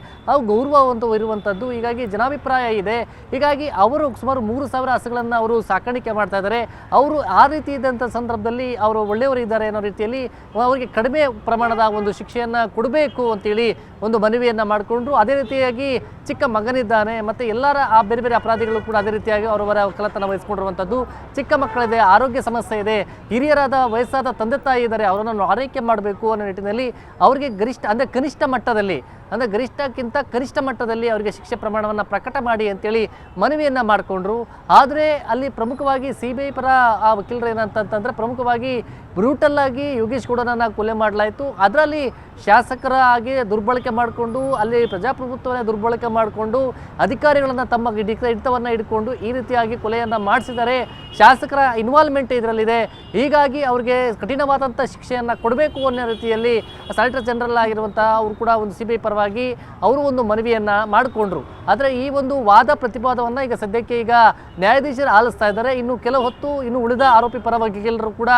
ಗೌರವ ಇರುವಂಥದ್ದು. ಹೀಗಾಗಿ ಜನಾಭಿಪ್ರಾಯ ಇದೆ. ಹೀಗಾಗಿ ಅವರು ಸುಮಾರು 3,000 ಹಸುಗಳನ್ನು ಅವರು ಸಾಕಾಣಿಕೆ ಮಾಡ್ತಾ ಇದ್ದಾರೆ. ಅವರು ಆ ರೀತಿ ಇದ್ದಂಥ ಸಂದರ್ಭದಲ್ಲಿ ಅವರು ಒಳ್ಳೆಯವರು ಇದ್ದಾರೆ ಅನ್ನೋ ರೀತಿಯಲ್ಲಿ ಅವರಿಗೆ ಕಡಿಮೆ ಪ್ರಮಾಣದ ಒಂದು ಶಿಕ್ಷೆಯನ್ನು ಕೊಡಬೇಕು ಅಂತೇಳಿ ಒಂದು ಮನವಿಯನ್ನು ಮಾಡಿಕೊಂಡ್ರು. ಅದೇ ರೀತಿಯಾಗಿ ಚಿಕ್ಕ ಮಗನಿದ್ದಾನೆ, ಮತ್ತು ಎಲ್ಲರ ಆ ಬೇರೆ ಬೇರೆ ಅಪರಾಧಿಗಳು ಕೂಡ ಅದೇ ರೀತಿಯಾಗಿ ಅವರವರ ಒಕ್ಕಲತನ ವಹಿಸ್ಕೊಂಡಿರುವಂಥದ್ದು. ಚಿಕ್ಕ ಮಕ್ಕಳಿದೆ, ಆರೋಗ್ಯ ಸಮಸ್ಯೆ ಇದೆ, ಹಿರಿಯರಾದ ವಯಸ್ಸಾದ ತಂದೆ ತಾಯಿ ಇದ್ದಾರೆ, ಅವರನ್ನು ಆರೈಕೆ ಮಾಡಬೇಕು ಅನ್ನೋ ನಿಟ್ಟಿನಲ್ಲಿ ಅವರಿಗೆ ಗರಿಷ್ಠ ಅಂದರೆ ಕನಿಷ್ಠ ಮಟ್ಟದಲ್ಲಿ, ಅಂದರೆ ಗರಿಷ್ಠಕ್ಕಿಂತ ಕನಿಷ್ಠ ಮಟ್ಟದಲ್ಲಿ ಅವರಿಗೆ ಶಿಕ್ಷೆ ಪ್ರಮಾಣವನ್ನು ಪ್ರಕಟ ಮಾಡಿ ಅಂತೇಳಿ ಮನವಿಯನ್ನು ಮಾಡಿಕೊಂಡ್ರು. ಆದರೆ ಅಲ್ಲಿ ಪ್ರಮುಖವಾಗಿ CBI ಪರ ಆ ವಕೀಲರು ಏನಂತಂತಂದರೆ, ಪ್ರಮುಖವಾಗಿ ಬ್ರೂಟಲ್ ಆಗಿ ಯೋಗೇಶ್ ಗೌಡನನ್ನು ಕೊಲೆ ಮಾಡಲಾಯಿತು. ಅದರಲ್ಲಿ ಶಾಸಕರ ಹಾಗೆ ದುರ್ಬಳಕೆ ಮಾಡಿಕೊಂಡು, ಅಲ್ಲಿ ಪ್ರಜಾಪ್ರಭುತ್ವವನ್ನು ದುರ್ಬಳಕೆ ಮಾಡಿಕೊಂಡು, ಅಧಿಕಾರಿಗಳನ್ನು ತಮ್ಮ ಹಿಡಿತವನ್ನು ಹಿಡ್ಕೊಂಡು ಈ ರೀತಿಯಾಗಿ ಕೊಲೆಯನ್ನು ಮಾಡಿಸಿದ್ದಾರೆ. ಶಾಸಕರ ಇನ್ವಾಲ್ವ್ಮೆಂಟ್ ಇದರಲ್ಲಿದೆ. ಹೀಗಾಗಿ ಅವರಿಗೆ ಕಠಿಣವಾದಂಥ ಶಿಕ್ಷೆಯನ್ನು ಕೊಡಬೇಕು ಅನ್ನೋ ರೀತಿಯಲ್ಲಿ ಸಾಲಿಸಿಟರ್ ಜನರಲ್ ಆಗಿರುವಂಥ ಅವರು ಕೂಡ ಒಂದು CBI ಪರವಾಗಿ ಅವರು ಒಂದು ಮನವಿಯನ್ನು ಮಾಡಿಕೊಂಡ್ರು. ಆದರೆ ಈ ಒಂದು ವಾದ ಪ್ರತಿವಾದವನ್ನು ಈಗ ಸದ್ಯಕ್ಕೆ ಈಗ ನ್ಯಾಯಾಧೀಶರು ಆಲಿಸ್ತಾ ಇದ್ದಾರೆ. ಇನ್ನು ಕೆಲವು ಹೊತ್ತು ಇನ್ನು ಉಳಿದ ಆರೋಪಿ ಪರ ವಕೀಲರು ಕೂಡ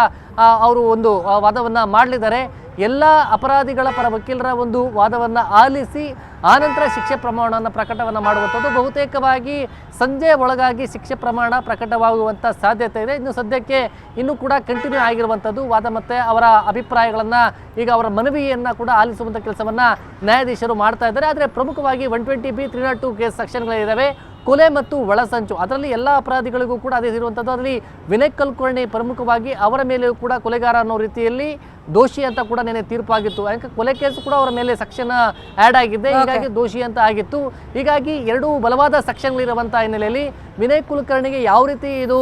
ಅವರು ಒಂದು ವಾದವನ್ನು ಮಾಡಲಿದ್ದಾರೆ. ಎಲ್ಲ ಅಪರಾಧಿಗಳ ಪರ ವಕೀಲರ ಒಂದು ವಾದವನ್ನು ಆಲಿಸಿ ಆನಂತರ ಶಿಕ್ಷೆ ಪ್ರಮಾಣವನ್ನು ಪ್ರಕಟವನ್ನು ಮಾಡುವಂಥದ್ದು. ಬಹುತೇಕವಾಗಿ ಸಂಜೆ ಒಳಗಾಗಿ ಶಿಕ್ಷೆ ಪ್ರಮಾಣ ಪ್ರಕಟವಾಗುವಂಥ ಸಾಧ್ಯತೆ ಇದೆ. ಇನ್ನು ಸದ್ಯಕ್ಕೆ ಇನ್ನೂ ಕೂಡ ಕಂಟಿನ್ಯೂ ಆಗಿರುವಂಥದ್ದು ವಾದ ಮತ್ತು ಅವರ ಅಭಿಪ್ರಾಯಗಳನ್ನು ಈಗ ಅವರ ಮನವಿಯನ್ನು ಕೂಡ ಆಲಿಸುವಂಥ ಕೆಲಸವನ್ನು ನ್ಯಾಯಾಧೀಶರು ಮಾಡ್ತಾ ಇದ್ದಾರೆ. ಆದರೆ ಪ್ರಮುಖವಾಗಿ 120B 302 ಕೇಸ್ ಸೆಕ್ಷನ್ಗಳಿದ್ದಾವೆ, ಕೊಲೆ ಮತ್ತು ಒಳಸಂಚು. ಅದರಲ್ಲಿ ಎಲ್ಲ ಅಪರಾಧಿಗಳಿಗೂ ಕೂಡ ಅದೇ ಇರುವಂಥದ್ದು. ಅದರಲ್ಲಿ ವಿನಯ್ ಕುಲಕರ್ಣಿ ಪ್ರಮುಖವಾಗಿ ಅವರ ಮೇಲೆಯೂ ಕೂಡ ಕೊಲೆಗಾರ ಅನ್ನೋ ರೀತಿಯಲ್ಲಿ ದೋಷಿ ಅಂತ ಕೂಡ ನೆನೆ ತೀರ್ಪಾಗಿತ್ತು. ಯಾಕೆ ಕೊಲೆ ಕೇಸು ಕೂಡ ಅವರ ಮೇಲೆ ಸೆಕ್ಷನ್ ಆ್ಯಡ್ ಆಗಿದೆ, ಹೀಗಾಗಿ ದೋಷಿ ಅಂತ ಆಗಿತ್ತು. ಹೀಗಾಗಿ ಎರಡೂ ಬಲವಾದ ಸೆಕ್ಷನ್ಗಳಿರುವಂಥ ಹಿನ್ನೆಲೆಯಲ್ಲಿ ವಿನಯ್ ಕುಲಕರ್ಣಿಗೆ ಯಾವ ರೀತಿ ಇದು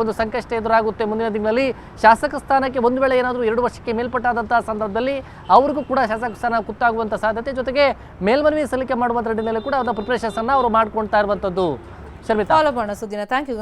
ಒಂದು ಸಂಕಷ್ಟ ಎದುರಾಗುತ್ತೆ ಮುಂದಿನ ದಿನಗಳಲ್ಲಿ, ಶಾಸಕ ಸ್ಥಾನಕ್ಕೆ ಒಂದು ವೇಳೆ ಏನಾದರೂ 2 ವರ್ಷಕ್ಕೆ ಮೇಲ್ಪಟ್ಟಾದಂಥ ಸಂದರ್ಭದಲ್ಲಿ ಅವ್ರಿಗೂ ಕೂಡ ಶಾಸಕ ಸ್ಥಾನ ಕುತ್ತಾಗುವಂಥ ಸಾಧ್ಯತೆ, ಜೊತೆಗೆ ಮೇಲ್ಮನವಿ ಸಲ್ಲಿಕೆ ಮಾಡುವಂಥ ಹಿನ್ನೆಲೆ ಕೂಡ ಅದರ ಪ್ರಿಪ್ರೇಷನ್ಸ್ ಅನ್ನು ಅವರು ಮಾಡ್ಕೊಳ್ತಾ ಇರುವಂಥದ್ದು. ಶರ್ಮಿತಾ, ಫಾಲೋ ಮಾಡೋಣ ಸುದ್ದಿನ. Thank you Ganga.